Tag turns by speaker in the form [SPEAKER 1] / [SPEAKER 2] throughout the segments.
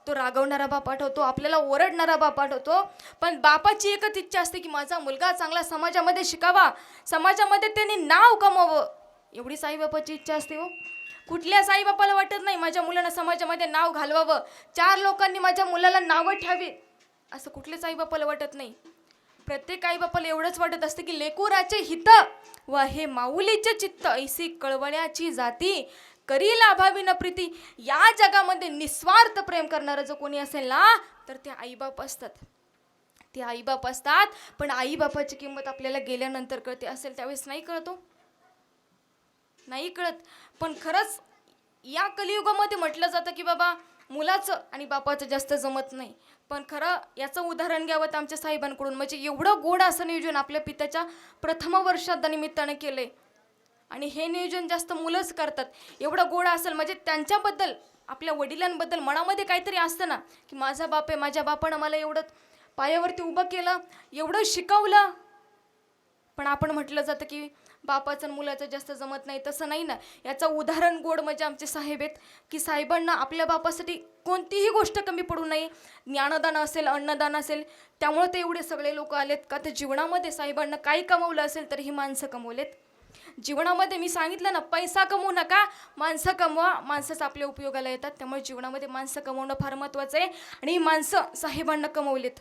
[SPEAKER 1] तो रागवणारा बाप आठवतो, आपल्याला ओरडणारा बाप आठवतो. पण बापाची एकच इच्छा असते की माझा मुलगा चांगला समाजामध्ये शिकावा, समाजामध्ये त्यांनी नाव कमवावं. एवढी साईबापाची इच्छा असते हो. कुठल्या साईबापाला वाटत नाही माझ्या मुलांना समाजामध्ये नाव घालवावं, 4 लोकांनी माझ्या मुलाला नावं ठ्यावी, असं कुठल्याच आईबापाला वाटत नाही. प्रत्येक आईबापाला एवढंच वाटत असतं की लेकुराचे हित व हे माऊलीचे चित्त ऐसी कळवळ्याची जाती करी लाभावी न प्रीती. या जगामध्ये निस्वार्थ प्रेम करणारं जर कोणी असेल ना तर ते आईबाप असतात. ते आईबाप असतात. पण आईबापाची किंमत आपल्याला गेल्यानंतर कळते, असेल त्यावेळेस नाही कळतो, नाही कळत. पण खरंच या कलियुगामध्ये म्हटलं जातं की बाबा मुलाचं आणि बापाचं जास्त जमत नाही. पण खरं याचं उदाहरण घ्यावं तर आमच्या साहेबांकडून, म्हणजे एवढं गोड असं नियोजन आपल्या पित्याच्या प्रथम वर्षानिमित्तानं केलंय. आणि हे नियोजन जास्त मुलंच करतात. एवढं गोड असेल म्हणजे त्यांच्याबद्दल, आपल्या वडिलांबद्दल मनामध्ये काहीतरी असतं ना की माझा बाप आहे, माझ्या बापानं मला एवढं पायावरती उभं केलं, एवढं शिकवलं. पण आपण म्हटलं जातं की बापाचं आणि मुलाचं जास्त जमत नाही. तसं नाही ना. याचं उदाहरण गोड म्हणजे आमचे साहेब आहेत की साहेबांना आपल्या बापासाठी कोणतीही गोष्ट कमी पडू नये. ज्ञानदान असेल, अन्नदान असेल, त्यामुळे ते एवढे सगळे लोक आलेत का तर जीवनामध्ये साहेबांना काही कमवलं असेल तर ही माणसं कमवलेत. जीवनामध्ये मी सांगितलं ना, पैसा कमवू नका, माणसं कमवा, माणसंच आपल्या उपयोगाला येतात. त्यामुळे जीवनामध्ये माणसं कमवणं फार महत्त्वाचं आहे. आणि ही माणसं साहेबांना कमवलेत.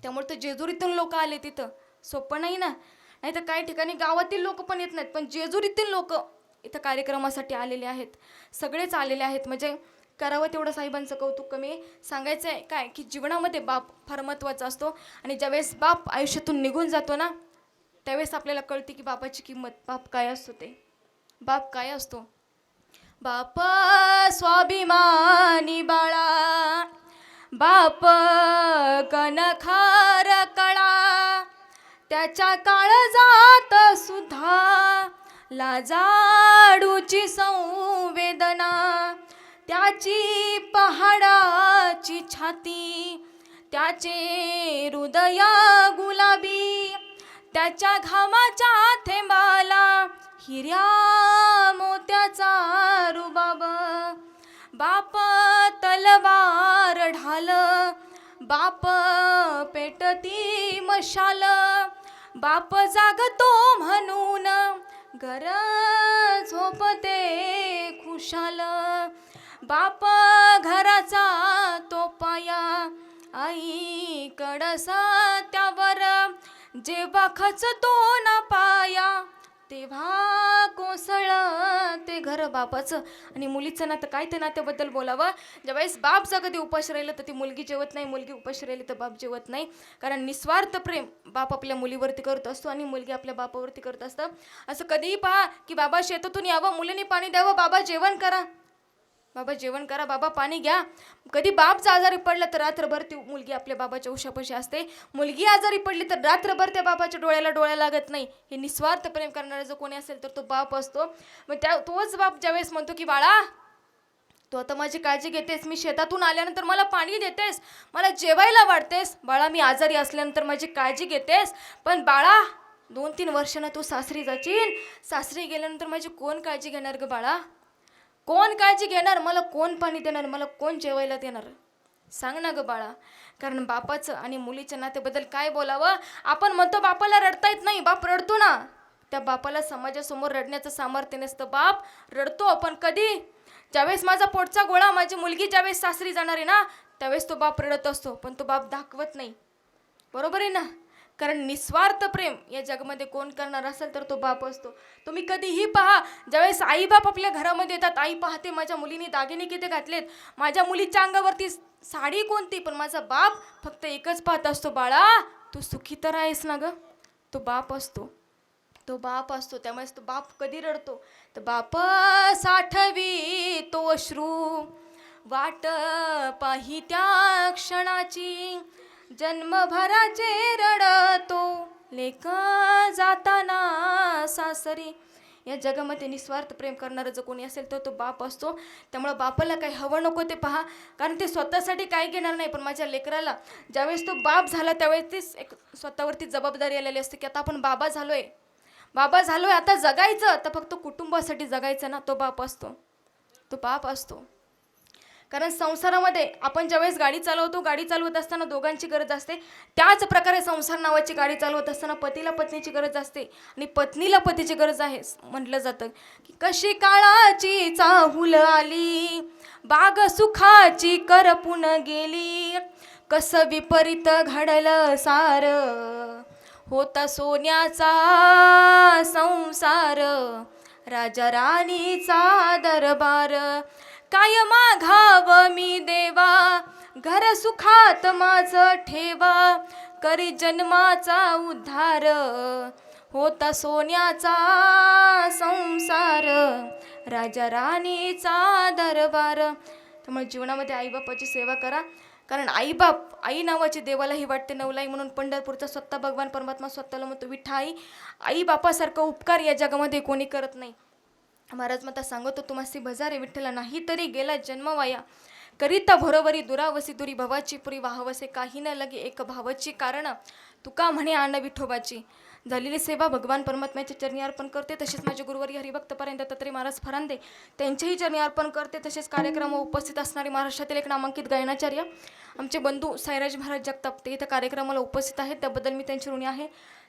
[SPEAKER 1] त्यामुळे तर जेजुरीतून लोक आले तिथं, सोपं नाही ना. नाही तर काही ठिकाणी गावातील लोक पण येत नाहीत, पण जेजुरीतील लोक इथं कार्यक्रमासाठी आलेले आहेत, सगळेच आलेले आहेत. म्हणजे करावं तेवढं साहेबांचं कौतुक कमी आहे. सांगायचं आहे काय की जीवनामध्ये बाप फार महत्त्वाचा असतो. आणि ज्यावेळेस बाप आयुष्यातून निघून जातो ना त्यावेळेस आपल्याला कळते की बापाची किंमत, बाप काय असतो ते, बाप काय असतो. बाप स्वाभिमानी बाळा, बाप कणखार कळा, त्याच्या काळजात सुद्धा लाजाडूची संवेदना, त्याची पहाडाची छाती, त्याचे हृदय गुलाबी, त्याच्या घामाच्या थेंबाला हिऱ्या मोत्याचा रुबाब. बाप तलवार ढाल, बाप पेटती मशाल, बाप जागतो म्हणून घर झोपते खुशाल. बाप घराचा तो पाया, आई कडसा त्यावर जेव्हा खचतो ना पाया, तेव्हा कोसळ ते घर बापाचं. आणि मुलीचं नातं काय, ते नात्याबद्दल बोलावं. ज्यावेळेस बाप जर कधी उपाशी राहिलं तर ती मुलगी जेवत नाही, मुलगी उपाशी राहिली तर बाप जेवत नाही. कारण निस्वार्थ प्रेम बाप आपल्या मुलीवरती करत असतो आणि मुलगी आपल्या बापावरती करत असतं. असं कधीही पहा की बाबा शेतातून यावं, मुलीने पाणी द्यावं, बाबा जेवण करा, बाबा जेवण करा, बाबा पाणी घ्या. कधी बाप आजारी पडला तर रात्रभर ती मुलगी आपल्या बाबाच्या उशापाशी असते. मुलगी आजारी पडली तर रात्रभर त्या बाबाच्या डोळ्याला डोळ्या लागत नाही. हे निस्वार्थ प्रेम करणारा जो कोणी असेल तर तो बाप असतो. मग तोच बाप ज्यावेळेस म्हणतो की बाळा तू आता माझी काळजी घेतेस, मी शेतातून आल्यानंतर मला पाणी देतेस, मला जेवायला वाढतेस, बाळा मी आजारी असल्यानंतर माझी काळजी घेतेस, पण बाळा 2-3 वर्षांना तू सासरी जाशील, सासरी गेल्यानंतर माझी कोण काळजी घेणार ग बाळा, कोण काळजी घेणार, मला कोण पाणी देणार, मला कोण जेवायला देणार, सांग ना ग बाळा. कारण बापाचं आणि मुलीच्या नात्याबद्दल काय बोलावं. आपण म्हणतो बापाला रडता येत नाही, बाप रडतो ना. त्या बापाला समाजासमोर रडण्याचं सामर्थ्य नसतं, बाप रडतो. पण कधी, ज्यावेळेस माझा पोटचा गोळा, माझी मुलगी ज्यावेळेस सासरी जाणार आहे ना त्यावेळेस तो बाप रडत असतो, पण तो बाप दाखवत नाही. बरोबर आहे ना. कारण निस्वार्थ प्रेम या जगामध्ये कोण करणार असेल तर तो बाप असतो. तुम्ही कधीही पहा, ज्यावेळेस आई बाप आपल्या घरामध्ये येतात, आई पाहते माझ्या मुलीने दागिने किती घातलेत, माझ्या मुलीच्या अंगावरती साडी कोणती, पण माझा बाप फक्त एकच पाहत असतो, बाळा तू सुखी तर आहेस ना ग. तो बाप असतो, तो बाप असतो. त्यामुळेच तो बाप कधी रडतो तर बाप साठवी तो अश्रू, वाट पाही त्या क्षणाची, जन्मभराचे रडतो लेक जाताना सासरी. या जगामध्ये निस्वार्थ प्रेम करणारा जो कोणी असेल तर तो बाप असतो. त्यामुळे बापाला काही हवं नको ते पहा, कारण ते स्वतःसाठी काही घेणार नाही, पण माझ्या लेकराला ज्यावेळेस तो बाप झाला त्यावेळेस तीच एक स्वतःवरती जबाबदारी आलेली असते की आता आपण बाबा झालोय, बाबा झालोय, आता जगायचं, तर फक्त कुटुंबासाठी जगायचं ना. तो बाप असतो, तो बाप असतो. कारण संसारामध्ये आपण ज्यावेळेस गाडी चालवतो, गाडी चालवत असताना दोघांची गरज असते. त्याच प्रकारे संसार नावाची गाडी चालवत असताना पतीला पत्नीची गरज असते आणि पत्नीला पतीची गरज आहे. म्हटलं जातं की कशी काळाची चाहूल आली, बाग सुखाची करपून गेली, कस विपरीत घडलं सार, होता सोन्याचा संसार, राजा राणीचा दरबार, काय मागाव मी देवा, घर सुखात माझ ठेवा, करी जन्माचा उद्धार, होता सोन्याचा संसार, राजा राणीचा दरबार. त्यामुळे जीवनामध्ये आईबापाची सेवा करा. कारण आई नावाची देवालाही वाटते नवलाई, म्हणून पंढरपूरचा स्वतः भगवान परमात्मा स्वतःला म्हणतो विठ्ठाई, आई बापासारखा उपकार या जगामध्ये कोणी करत नाही. महाराज माता सांगतो तुम्हासी भजारे विठ्ठला, नाही तरी गेला जन्म वाया, करिता भरोवरी दुरावसी दुरी भवाची पुरी वाहवसे, काही न लगे एक भावाची कारण, तुका म्हणे आण विठोबाची. झालेली सेवा भगवान परमात्म्याच्या चरणी अर्पण करते. तसेच माझे गुरुवारी हरिभक्तपर्यंत दत्तात्रय महाराज फरांदे त्यांच्याही चरणी अर्पण करते. तसेच कार्यक्रमावर उपस्थित असणारे महाराष्ट्रातील एक नामांकित गायनाचार्य आमचे बंधू साईराज महाराज जगताप, ते इथं कार्यक्रमाला उपस्थित आहेत, त्याबद्दल मी त्यांची ऋणी आहे.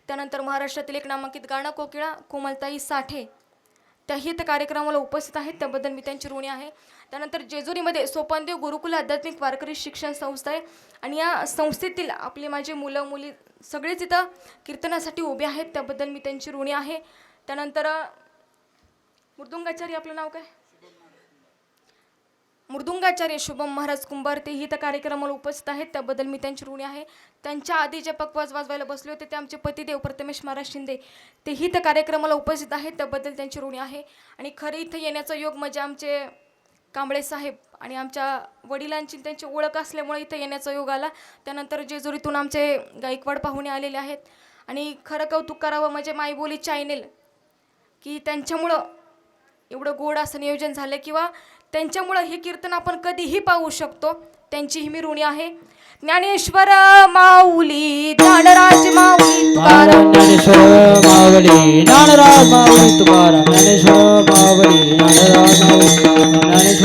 [SPEAKER 1] त्यानंतर महाराष्ट्रातील एक नामांकित गाणं कोकिळा कोमलताई साठे, त्याही इथं कार्यक्रमाला उपस्थित आहेत, त्याबद्दल मी त्यांची ऋणी आहे. त्यानंतर जेजुरीमध्ये सोपानदेव गुरुकुल आध्यात्मिक वारकरी शिक्षण संस्था आहे आणि या संस्थेतील आपले माझे मुलं मुली सगळेच इथं कीर्तनासाठी उभे आहेत, त्याबद्दल मी त्यांची ऋणी आहे. त्यानंतर मृदुंगाचार्य, आपलं नाव काय? मृदुंगाचार्य शुभम महाराज कुंभार, तेही त्या कार्यक्रमाला उपस्थित आहेत, त्याबद्दल मी त्यांची ऋणी आहे. त्यांच्या आधी जे पकवाज वाजवायला बसले होते ते आमचे पतिदेव प्रथमेश महाराज शिंदे, तेही त्या कार्यक्रमाला उपस्थित आहेत, त्याबद्दल त्यांची ऋणी आहे. आणि खरे इथं येण्याचा योग म्हणजे आमचे कांबळे साहेब आणि आमच्या वडिलांची त्यांची ओळख असल्यामुळे इथं येण्याचा योग आला. त्यानंतर जेजुरीतून आमचे गायकवाड पाहुणे आलेले आहेत आणि खरं कौतुक करावं म्हणजे मायबोली चॅनेल, की त्यांच्यामुळं एवढं गोड असं नियोजन झालं किंवा त्यांच्यामुळं हे कीर्तन आपण कधीही पाहू शकतो, त्यांचीही मी ऋणी आहे. ज्ञानेश्वर माऊली ज्ञानराज माऊली तुकाराम,
[SPEAKER 2] ज्ञानेश्वर माऊली ज्ञानराज माऊली तुकाराम, ज्ञानेश्वर माऊली ज्ञानराज माऊली, ज्ञानेश्वर